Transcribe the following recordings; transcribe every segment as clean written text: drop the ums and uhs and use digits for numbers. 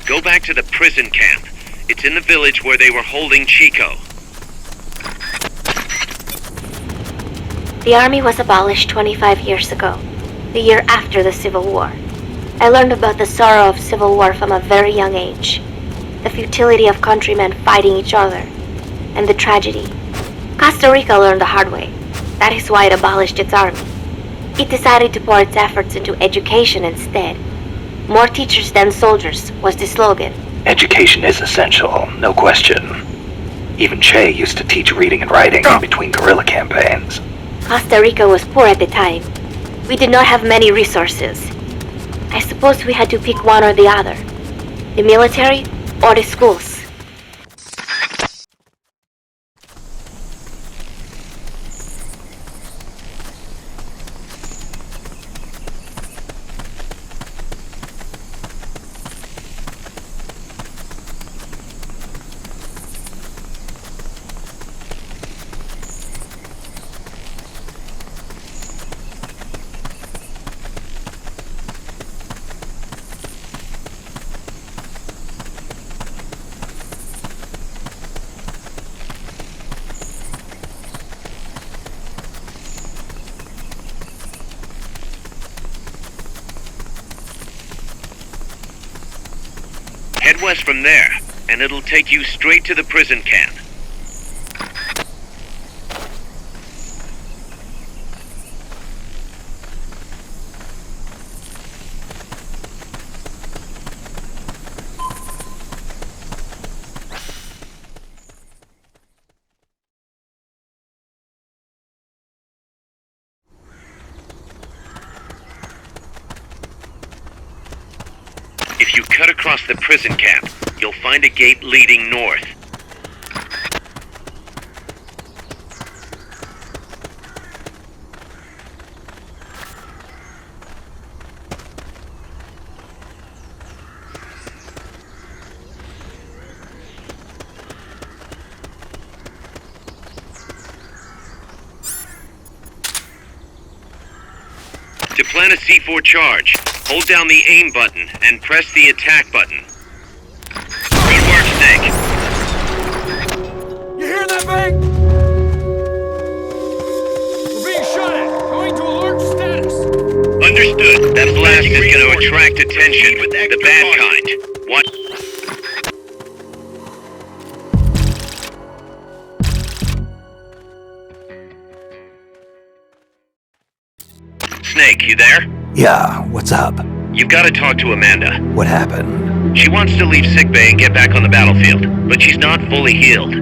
Go back to the prison camp. It's in the village where they were holding Chico. The army was abolished 25 years ago, the year after the Civil War. I learned about the sorrow of civil war from a very young age, the futility of countrymen fighting each other, and the tragedy. Costa Rica learned the hard way. That is why it abolished its army. It decided to pour its efforts into education instead. More teachers than soldiers was the slogan. Education is essential, no question. Even Che used to teach reading and writing in between guerrilla campaigns. Costa Rica was poor at the time. We did not have many resources. I suppose we had to pick one or the other. The military or the schools. Head west from there, and it'll take you straight to the prison camp. If you cut across the prison camp, you'll find a gate leading north. To plant a C4 charge, hold down the aim button and press the attack button. Good work, Snake. You hear that bang? We're being shot at. Going to alert status. Understood. That blast is going to attract attention. The bad kind. What? Snake, you there? Yeah, what's up? You've got to talk to Amanda. What happened? She wants to leave sickbay and get back on the battlefield, but she's not fully healed.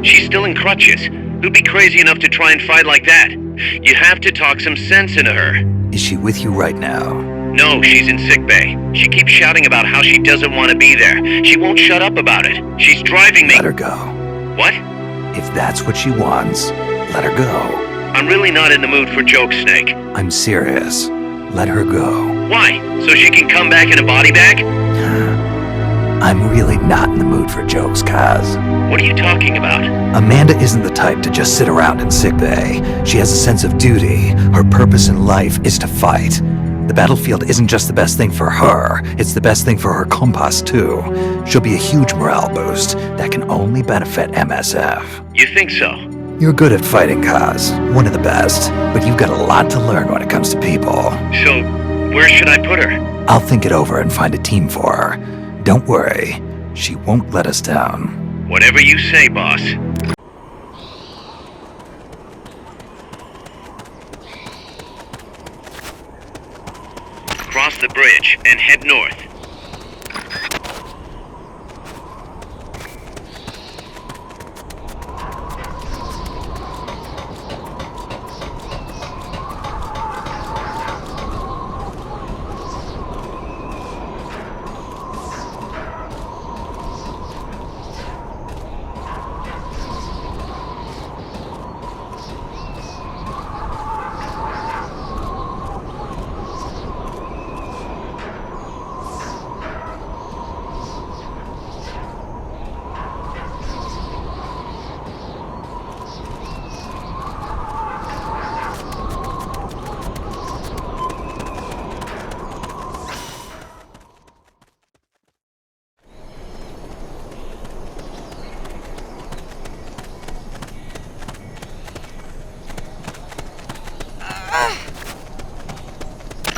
She's still in crutches. Who'd be crazy enough to try and fight like that? You have to talk some sense into her. Is she with you right now? No, she's in sickbay. She keeps shouting about how she doesn't want to be there. She won't shut up about it. She's driving me. Let her go. What? If that's what she wants, let her go. I'm really not in the mood for jokes, Snake. I'm serious. Let her go. Why? So she can come back in a body bag? I'm really not in the mood for jokes, Kaz. What are you talking about? Amanda isn't the type to just sit around in sickbay. She has a sense of duty. Her purpose in life is to fight. The battlefield isn't just the best thing for her, it's the best thing for her compas too. She'll be a huge morale boost that can only benefit MSF. You think so? You're good at fighting, Kaz. One of the best. But you've got a lot to learn when it comes to people. So, where should I put her? I'll think it over and find a team for her. Don't worry. She won't let us down. Whatever you say, boss. Cross the bridge and head north.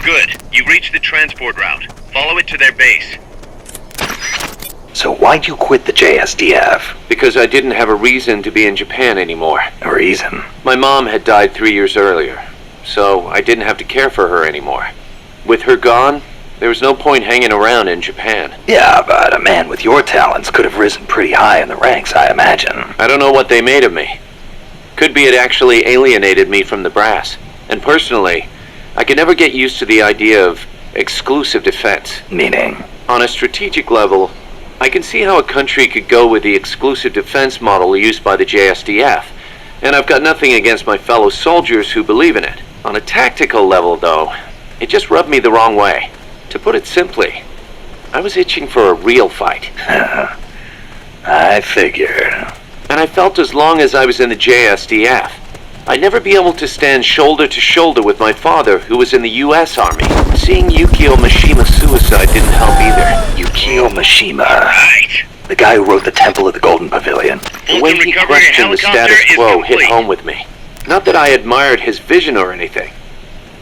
Good. You reached the transport route. Follow it to their base. So why'd you quit the JSDF? Because I didn't have a reason to be in Japan anymore. A reason? My mom had died 3 years earlier, so I didn't have to care for her anymore. With her gone, there was no point hanging around in Japan. Yeah, but a man with your talents could have risen pretty high in the ranks, I imagine. I don't know what they made of me. Could be it actually alienated me from the brass. And personally, I could never get used to the idea of exclusive defense. Meaning? On a strategic level, I can see how a country could go with the exclusive defense model used by the JSDF, and I've got nothing against my fellow soldiers who believe in it. On a tactical level, though, it just rubbed me the wrong way. To put it simply, I was itching for a real fight. I figured. And I felt as long as I was in the JSDF, I'd never be able to stand shoulder to shoulder with my father, who was in the US Army. Seeing Yukio Mishima's suicide didn't help either. Yukio Mishima. Right. The guy who wrote The Temple of the Golden Pavilion. The way he questioned the status quo hit home with me. Not that I admired his vision or anything,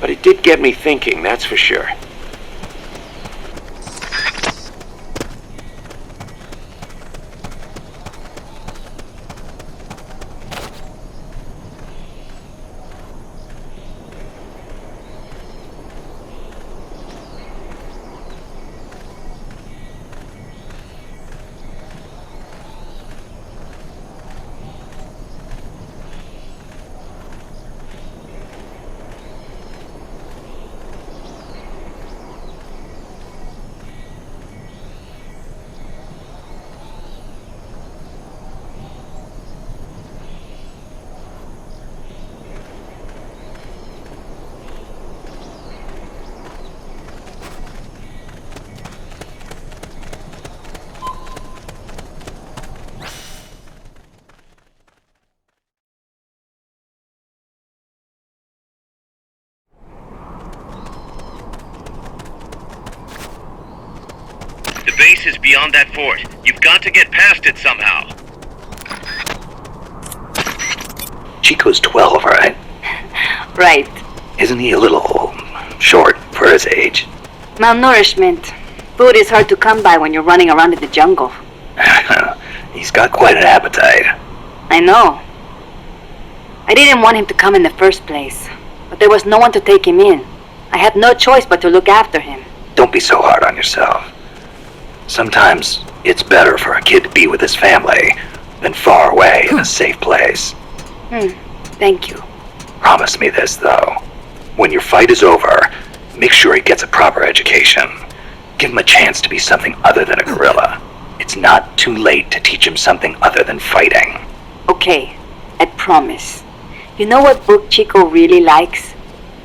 but it did get me thinking, that's for sure. The base is beyond that fort. You've got to get past it somehow. Chico's 12, right? Right. Isn't he a little short for his age? Malnourishment. Food is hard to come by when you're running around in the jungle. He's got quite an appetite. I know. I didn't want him to come in the first place, but there was no one to take him in. I had no choice but to look after him. Don't be so hard on yourself. Sometimes it's better for a kid to be with his family than far away in a safe place. Thank you. Promise me this, though. When your fight is over, make sure he gets a proper education. Give him a chance to be something other than a gorilla. It's not too late to teach him something other than fighting. Okay, I promise. You know what book Chico really likes?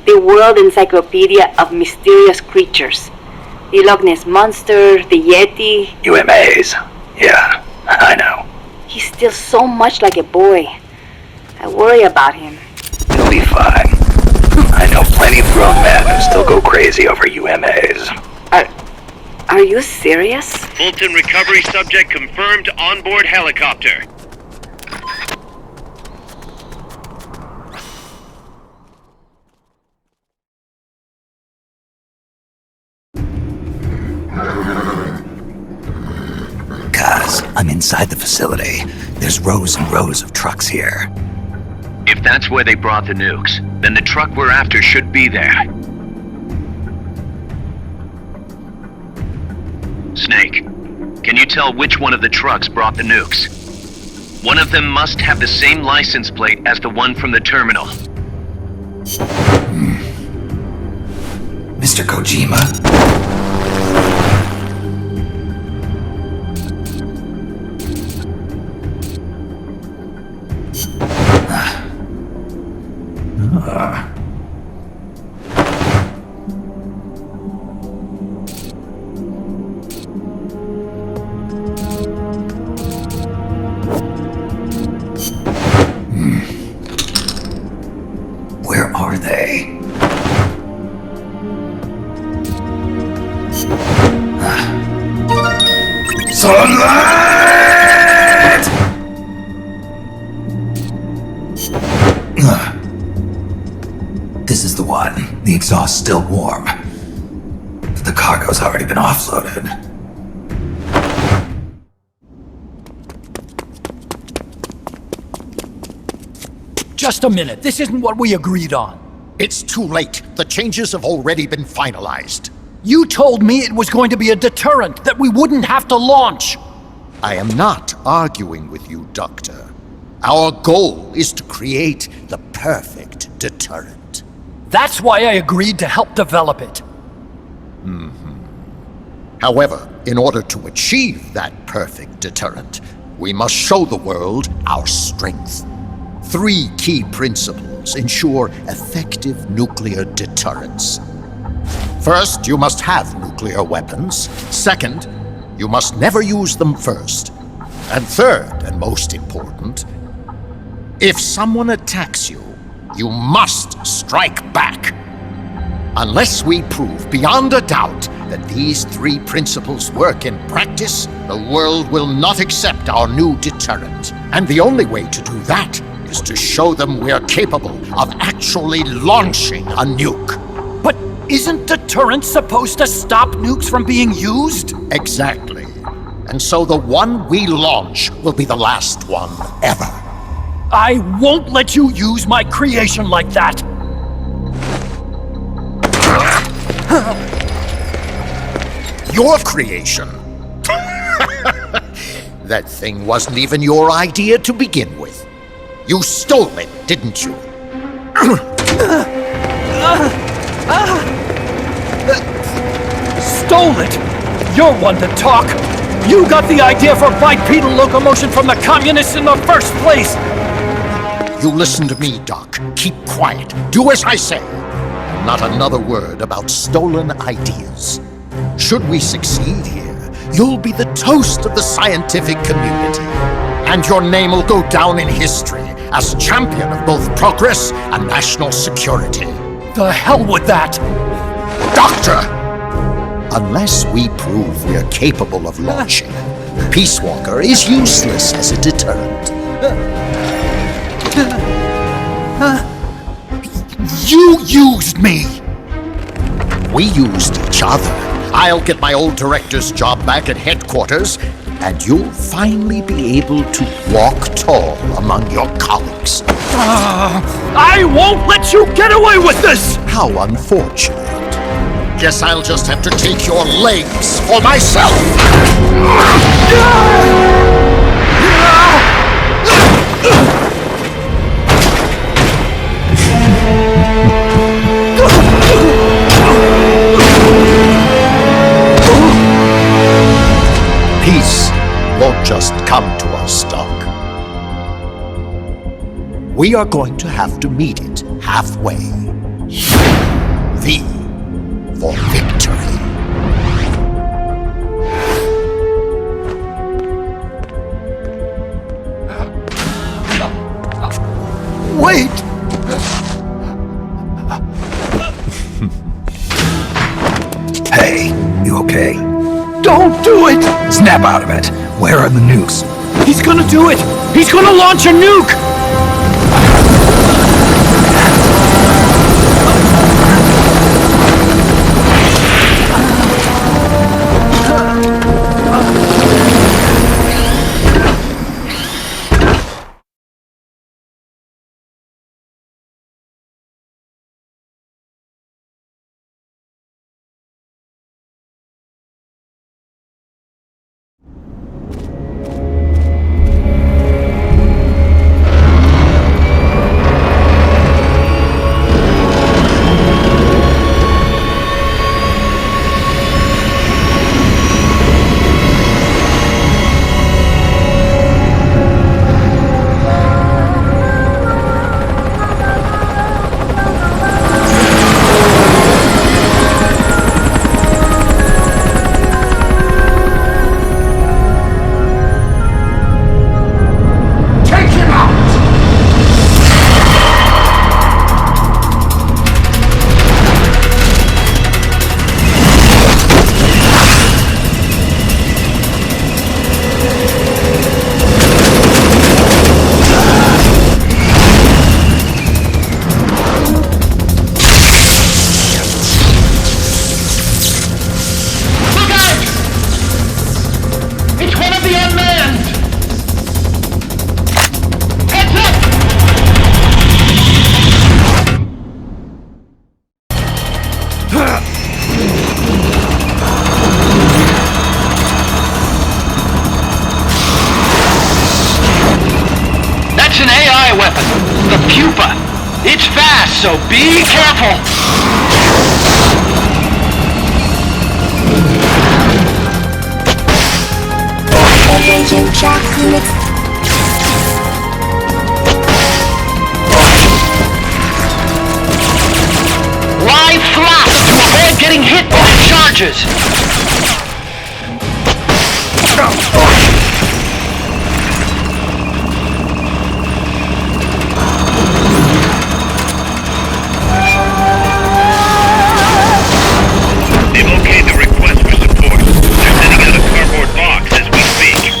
The World Encyclopedia of Mysterious Creatures. The Loch Ness Monster, the Yeti. UMAs. Yeah, I know. He's still so much like a boy. I worry about him. He'll be fine. I know plenty of grown men who still go crazy over UMAs. Are you serious? Fulton recovery subject confirmed onboard helicopter. Guys, I'm inside the facility. There's rows and rows of trucks here. If that's where they brought the nukes, then the truck we're after should be there. Snake, can you tell which one of the trucks brought the nukes? One of them must have the same license plate as the one from the terminal. Mr. Kojima? Where are they? Sunlight! This is the one. The exhaust's still warm. But the cargo's already been offloaded. Just a minute. This isn't what we agreed on. It's too late. The changes have already been finalized. You told me it was going to be a deterrent, that we wouldn't have to launch. I am not arguing with you, Doctor. Our goal is to create the perfect deterrent. That's why I agreed to help develop it. However, in order to achieve that perfect deterrent, we must show the world our strength. 3 key principles ensure effective nuclear deterrence. First, you must have nuclear weapons. Second, you must never use them first. And third, and most important, if someone attacks you, you must strike back. Unless we prove beyond a doubt that these 3 principles work in practice, the world will not accept our new deterrent. And the only way to do that is to show them we're capable of actually launching a nuke. But isn't deterrence supposed to stop nukes from being used? Exactly. And so the one we launch will be the last one ever. I won't let you use my creation like that! Your creation? That thing wasn't even your idea to begin with. You stole it, didn't you? Stole it? You're one to talk! You got the idea for bipedal locomotion from the communists in the first place! You listen to me, Doc. Keep quiet. Do as I say. Not another word about stolen ideas. Should we succeed here, you'll be the toast of the scientific community. And your name will go down in history as champion of both progress and national security. The hell with that! Doctor! Unless we prove we're capable of launching, Peace Walker is useless as a deterrent. You used me! We used each other. I'll get my old director's job back at headquarters, and you'll finally be able to walk tall among your colleagues. I won't let you get away with this! How unfortunate. Guess I'll just have to take your legs for myself. Peace won't just come to us, Doc. We are going to have to meet it halfway. V for victory. Wait! Hey, you okay? Don't do it! Snap out of it. Where are the nukes? He's gonna do it! He's gonna launch a nuke! That's an AI weapon. The pupa. It's fast, so be careful. Engaging track units. Lie flat to avoid getting hit by the charges. They've okayed the request for support. They're sending out a cardboard box as we speak.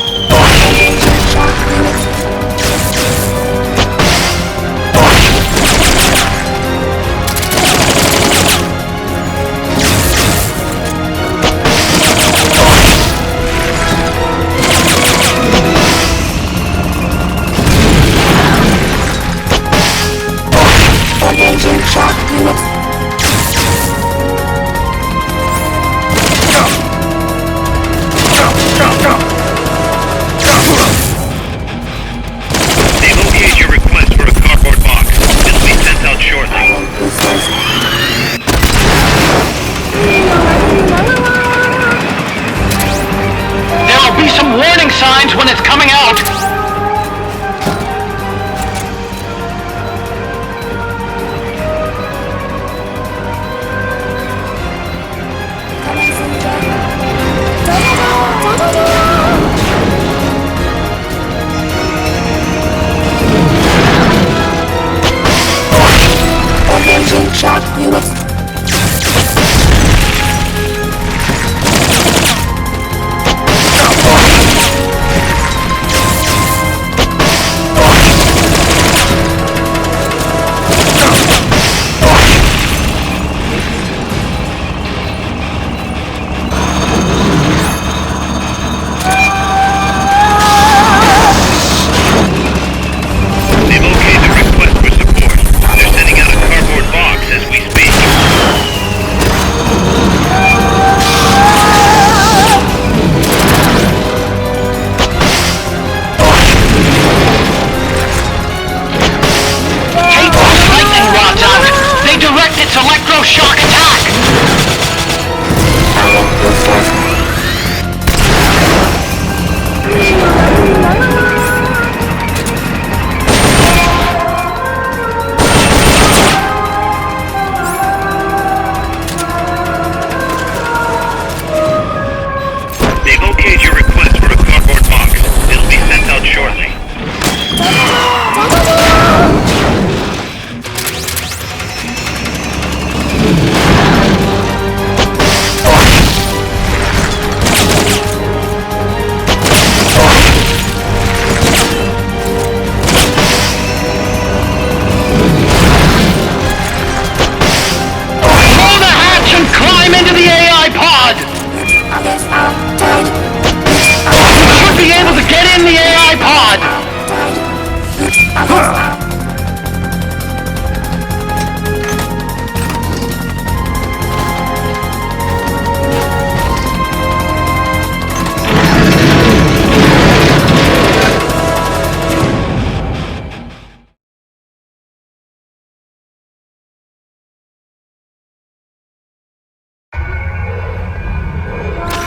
Engaging track units. They've okayed your request for a cardboard box. It'll be sent out shortly. There'll be some warning signs when it's coming out. Engaging track units. They've okayed the request for support. They're sending out a cardboard box as we speak. Take those lightning rods out. They direct its electroshock attack. They've okayed your request for a cardboard box. It'll be sent out shortly. Blow the hatch and climb into the AI pod. Others are dead. You should be able to get in the AI pod. Others are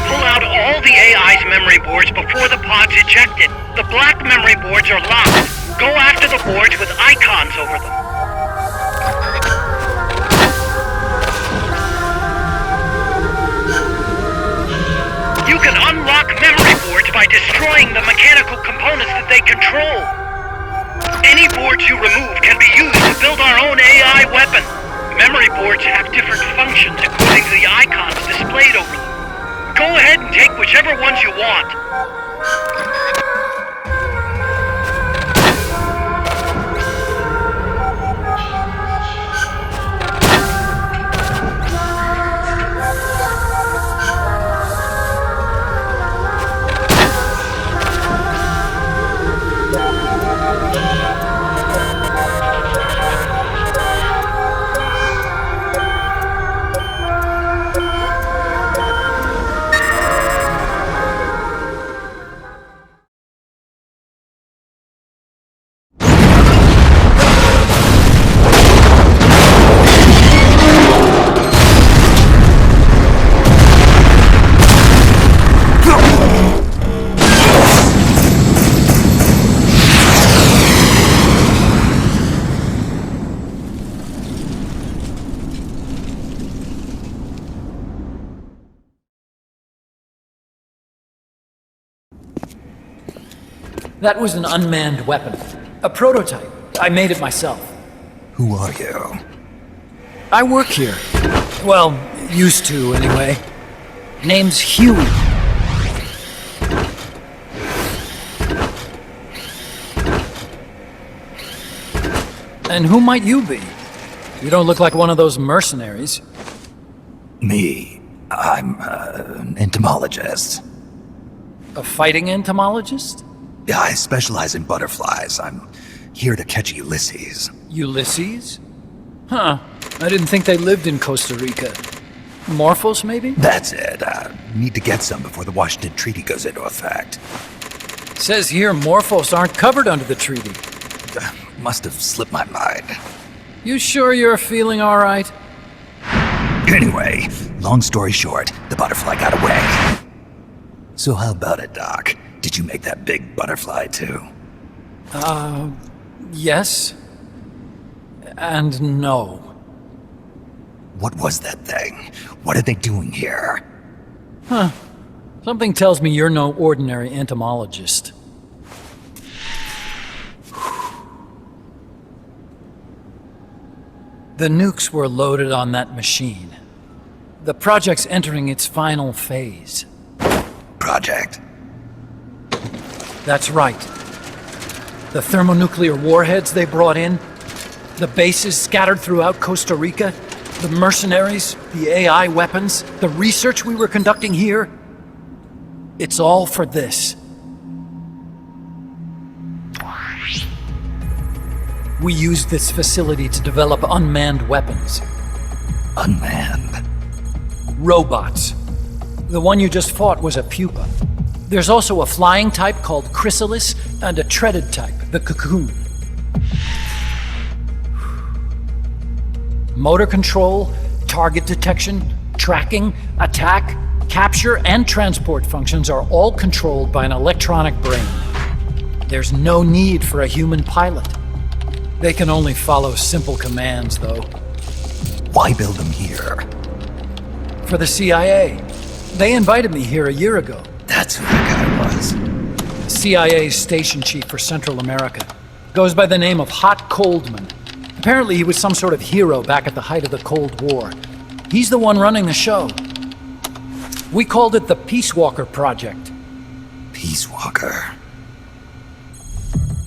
Pull out all the AI's memory boards before the pod's ejected. The black memory boards are locked. Go after the boards with icons over them. You can unlock memory boards by destroying the mechanical components that they control. Any boards you remove can be used to build our own AI weapon. Memory boards have different functions according to the icons displayed over them. Go ahead and take whichever ones you want. That was an unmanned weapon. A prototype. I made it myself. Who are you? I work here. Well, used to, anyway. Name's Huey. And who might you be? You don't look like one of those mercenaries. Me. I'm an entomologist. A fighting entomologist? Yeah, I specialize in butterflies. I'm here to catch Ulysses. Ulysses? Huh. I didn't think they lived in Costa Rica. Morphos, maybe? That's it. Need to get some before the Washington Treaty goes into effect. Says here Morphos aren't covered under the treaty. Must have slipped my mind. You sure you're feeling all right? Anyway, long story short, the butterfly got away. So how about it, Doc? Did you make that big butterfly too? Yes. And no. What was that thing? What are they doing here? Huh. Something tells me you're no ordinary entomologist. The nukes were loaded on that machine. The project's entering its final phase. Project? That's right. The thermonuclear warheads they brought in, the bases scattered throughout Costa Rica, the mercenaries, the AI weapons, the research we were conducting here. It's all for this. We used this facility to develop unmanned weapons. Unmanned? Robots. The one you just fought was a pupa. There's also a flying type called Chrysalis and a treaded type, the Cocoon. Motor control, target detection, tracking, attack, capture, and transport functions are all controlled by an electronic brain. There's no need for a human pilot. They can only follow simple commands, though. Why build them here? For the CIA. They invited me here a year ago. That's who the guy was. CIA's station chief for Central America. Goes by the name of Hot Coldman. Apparently he was some sort of hero back at the height of the Cold War. He's the one running the show. We called it the Peace Walker Project. Peace Walker?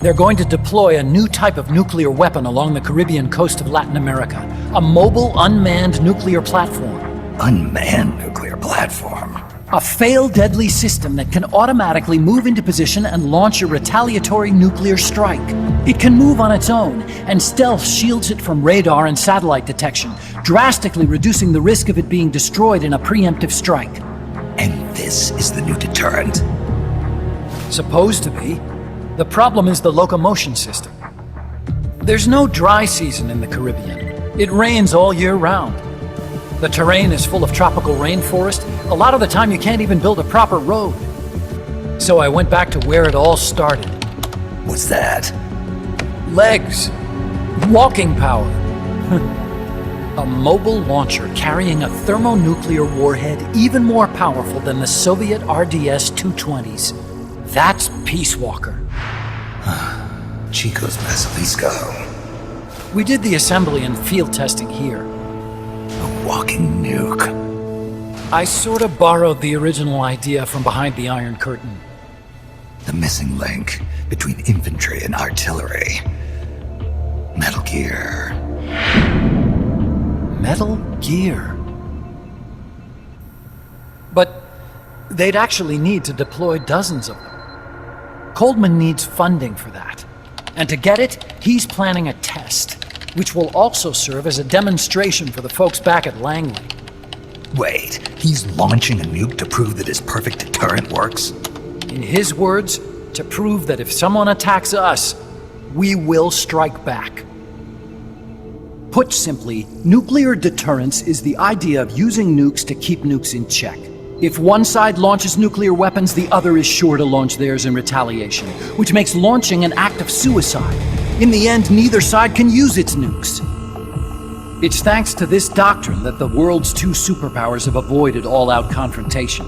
They're going to deploy a new type of nuclear weapon along the Caribbean coast of Latin America. A mobile, unmanned nuclear platform. Unmanned nuclear platform? A fail-deadly system that can automatically move into position and launch a retaliatory nuclear strike. It can move on its own, and stealth shields it from radar and satellite detection, drastically reducing the risk of it being destroyed in a preemptive strike. And this is the new deterrent? Supposed to be. The problem is the locomotion system. There's no dry season in the Caribbean. It rains all year round. The terrain is full of tropical rainforest. A lot of the time you can't even build a proper road. So I went back to where it all started. What's that? Legs. Walking power. A mobile launcher carrying a thermonuclear warhead even more powerful than the Soviet RDS-220s. That's Peace Walker. Chico's Basilisco. We did the assembly and field testing here. A walking nuke. I sort of borrowed the original idea from behind the Iron Curtain. The missing link between infantry and artillery. Metal Gear. Metal Gear. But they'd actually need to deploy dozens of them. Coldman needs funding for that. And to get it, he's planning a test, which will also serve as a demonstration for the folks back at Langley. Wait, he's launching a nuke to prove that his perfect deterrent works? In his words, to prove that if someone attacks us, we will strike back. Put simply, nuclear deterrence is the idea of using nukes to keep nukes in check. If one side launches nuclear weapons, the other is sure to launch theirs in retaliation, which makes launching an act of suicide. In the end, neither side can use its nukes. It's thanks to this doctrine that the world's two superpowers have avoided all-out confrontation.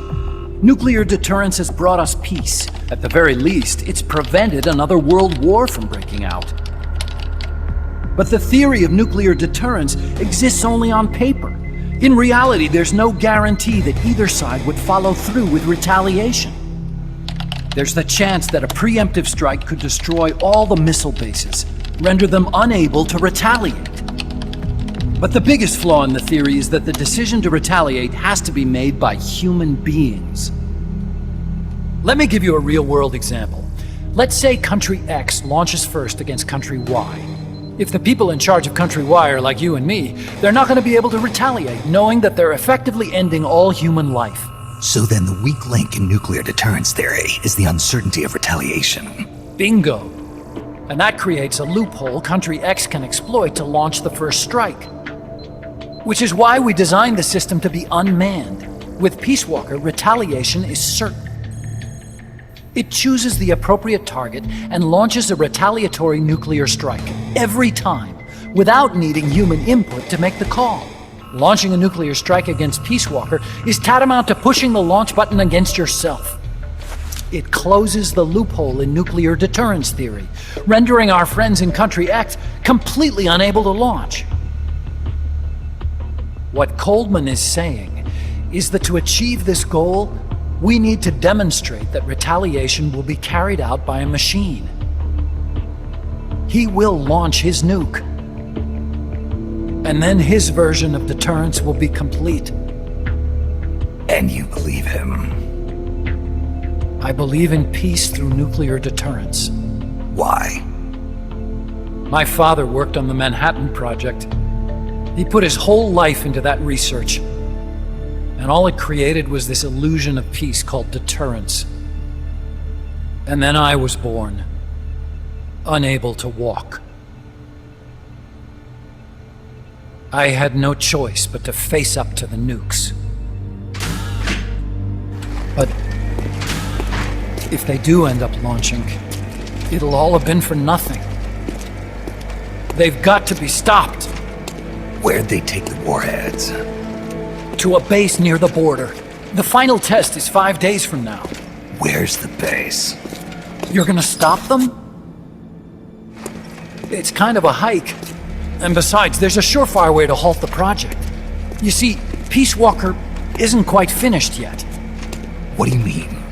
Nuclear deterrence has brought us peace. At the very least, it's prevented another world war from breaking out. But the theory of nuclear deterrence exists only on paper. In reality, there's no guarantee that either side would follow through with retaliation. There's the chance that a preemptive strike could destroy all the missile bases, render them unable to retaliate. But the biggest flaw in the theory is that the decision to retaliate has to be made by human beings. Let me give you a real-world example. Let's say Country X launches first against Country Y. If the people in charge of Country Y are like you and me, they're not going to be able to retaliate, knowing that they're effectively ending all human life. So then the weak link in nuclear deterrence theory is the uncertainty of retaliation. Bingo. And that creates a loophole Country X can exploit to launch the first strike. Which is why we designed the system to be unmanned. With Peace Walker, retaliation is certain. It chooses the appropriate target and launches a retaliatory nuclear strike every time, without needing human input to make the call. Launching a nuclear strike against Peace Walker is tantamount to pushing the launch button against yourself. It closes the loophole in nuclear deterrence theory, rendering our friends in Country X completely unable to launch. What Coleman is saying is that to achieve this goal, we need to demonstrate that retaliation will be carried out by a machine. He will launch his nuke. And then his version of deterrence will be complete. And you believe him? I believe in peace through nuclear deterrence. Why? My father worked on the Manhattan Project. He put his whole life into that research. And all it created was this illusion of peace called deterrence. And then I was born, unable to walk. I had no choice but to face up to the nukes. But if they do end up launching, it'll all have been for nothing. They've got to be stopped. Where'd they take the warheads? To a base near the border. The final test is 5 days from now. Where's the base? You're gonna stop them? It's kind of a hike. And besides, there's a surefire way to halt the project. You see, Peace Walker isn't quite finished yet. What do you mean?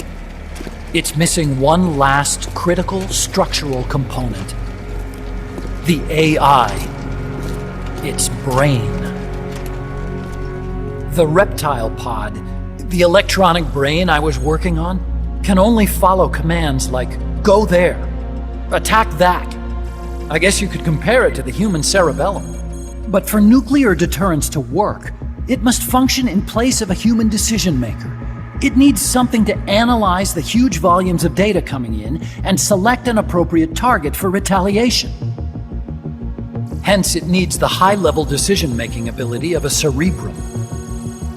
It's missing one last critical structural component. The AI. Its brain. The reptile pod, the electronic brain I was working on, can only follow commands like, go there, attack that. I guess you could compare it to the human cerebellum. But for nuclear deterrence to work, it must function in place of a human decision maker. It needs something to analyze the huge volumes of data coming in and select an appropriate target for retaliation. Hence, it needs the high-level decision-making ability of a cerebrum.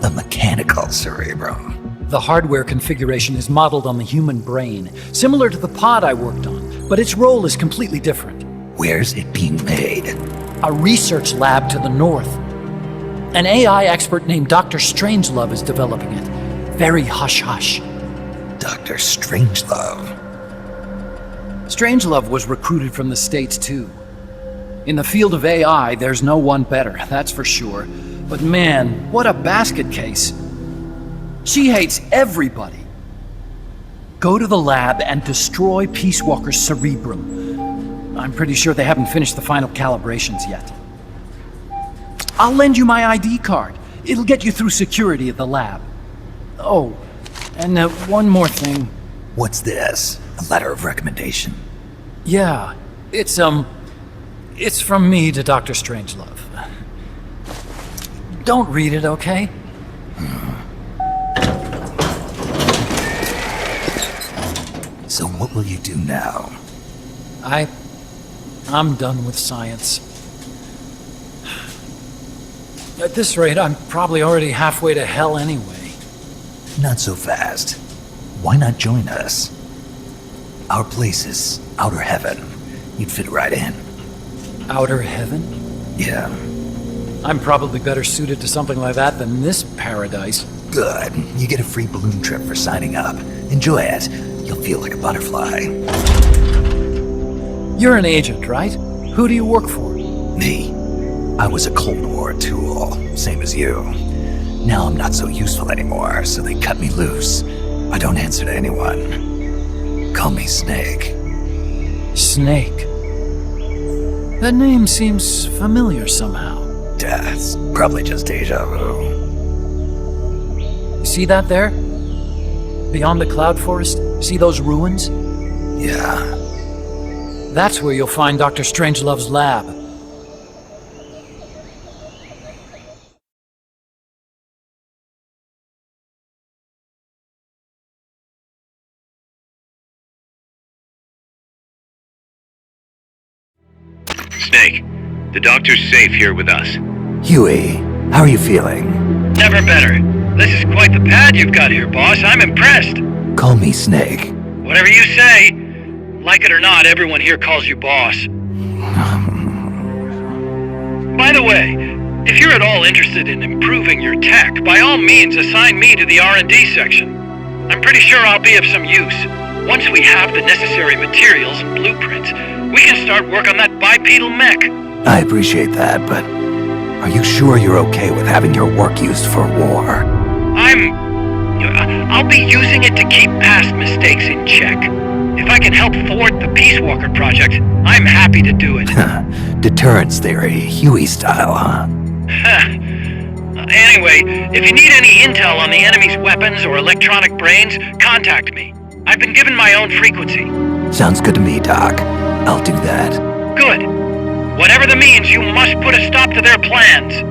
A mechanical cerebrum. The hardware configuration is modeled on the human brain, similar to the pod I worked on, but its role is completely different. Where's it being made? A research lab to the north. An AI expert named Dr. Strangelove is developing it. Very hush-hush. Dr. Strangelove? Strangelove was recruited from the States, too. In the field of AI, there's no one better, that's for sure. But man, what a basket case. She hates everybody. Go to the lab and destroy Peace Walker's cerebrum. I'm pretty sure they haven't finished the final calibrations yet. I'll lend you my ID card. It'll get you through security at the lab. Oh, and one more thing. What's this? A letter of recommendation? Yeah, it's from me to Dr. Strangelove. Don't read it, okay? So what will you do now? I'm done with science. At this rate, I'm probably already halfway to hell anyway. Not so fast. Why not join us? Our place is outer heaven. You'd fit right in. Outer heaven? Yeah. I'm probably better suited to something like that than this paradise. Good. You get a free balloon trip for signing up. Enjoy it. You'll feel like a butterfly. You're an agent, right? Who do you work for? Me? I was a Cold War tool, same as you. Now I'm not so useful anymore, so they cut me loose. I don't answer to anyone. Call me Snake. Snake. That name seems familiar somehow. It's probably just deja vu. You see that there? Beyond the cloud forest? See those ruins? Yeah. That's where you'll find Dr. Strangelove's lab. Snake, the doctor's safe here with us. Huey, how are you feeling? Never better. This is quite the pad you've got here, boss. I'm impressed. Call me Snake. Whatever you say. Like it or not, everyone here calls you boss. By the way, if you're at all interested in improving your tech, by all means assign me to the R&D section. I'm pretty sure I'll be of some use. Once we have the necessary materials and blueprints, we can start work on that bipedal mech. I appreciate that, but are you sure you're okay with having your work used for war? I'll be using it to keep past mistakes in check. If I can help thwart the Peace Walker project, I'm happy to do it. Deterrence theory, Huey style, huh? Anyway, if you need any intel on the enemy's weapons or electronic brains, contact me. I've been given my own frequency. Sounds good to me, Doc. I'll do that. Good. Whatever the means, you must put a stop to their plans.